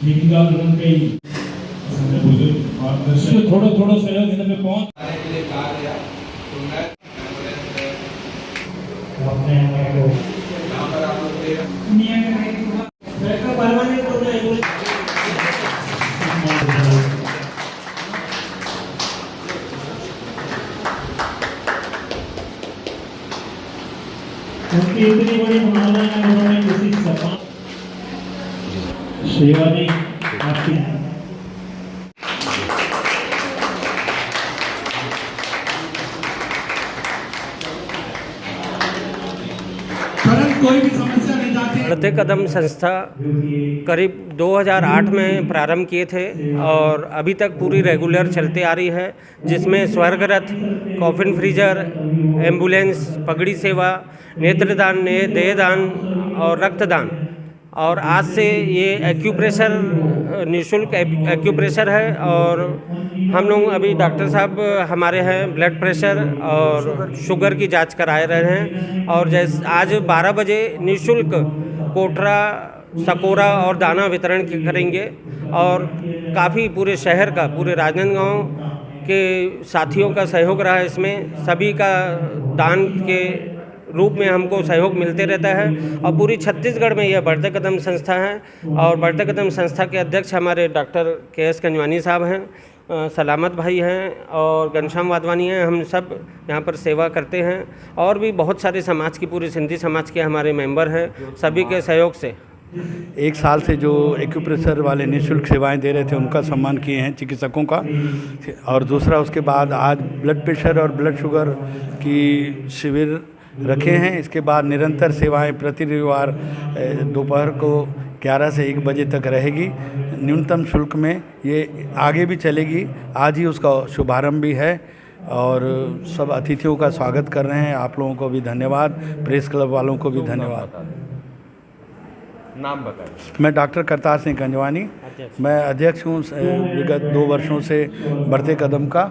दीपिका तुरंत कई बुजुर्ग और दर्शक थोड़ा थोड़ा सहयोग इधर पे पहुंच के लिए कहा गया तो मैं अपने को यहाँ पर आप लोग के परमानेंट होता है उनकी इतनी बड़ी भावना है, उन्होंने किसी सम्मान शिवानी आपकी कोई भी समस्या नहीं जाती। बढ़ते कदम संस्था करीब 2008 में प्रारंभ किए थे और अभी तक पूरी रेगुलर चलते आ रही है, जिसमें स्वर्गरथ, कॉफिन फ्रीजर, एम्बुलेंस, पगड़ी सेवा, नेत्रदान, देहदान और रक्तदान। और आज से ये एक्यूप्रेशर निःशुल्क एक्यूप्रेशर है। और हम लोग अभी डॉक्टर साहब हमारे हैं ब्लड प्रेशर और शुगर की जांच कराए रहे हैं। और जैसे आज 12 बजे निःशुल्क कोटरा, सकोरा और दाना वितरण करेंगे। और काफ़ी पूरे शहर का, पूरे राजनांदगांव के साथियों का सहयोग रहा है इसमें। सभी का दान के रूप में हमको सहयोग मिलते रहता है। और पूरी छत्तीसगढ़ में यह बढ़ते कदम संस्था है। और बढ़ते कदम संस्था के अध्यक्ष हमारे डॉक्टर के.एस. कंजवानी साहब हैं, सलामत भाई हैं और घनश्याम वाधवानी हैं। हम सब यहाँ पर सेवा करते हैं। और भी बहुत सारे समाज की, पूरे सिंधी समाज के हमारे मेंबर हैं। सभी के सहयोग से एक साल से जो एक्यूप्रेशर वाले निःशुल्क सेवाएं दे रहे थे, उनका सम्मान किए हैं चिकित्सकों का। और दूसरा, उसके बाद आज ब्लड प्रेशर और ब्लड शुगर की शिविर रखे हैं। इसके बाद निरंतर सेवाएं प्रति रविवार दोपहर को 11 से 1 बजे तक रहेगी। न्यूनतम शुल्क में ये आगे भी चलेगी। आज ही उसका शुभारंभ भी है और सब अतिथियों का स्वागत कर रहे हैं। आप लोगों को भी धन्यवाद, प्रेस क्लब वालों को भी धन्यवाद। नाम बताएं। मैं डॉक्टर करतार सिंह कंजवानी, मैं अध्यक्ष हूँ विगत 2 वर्षों से बढ़ते कदम का।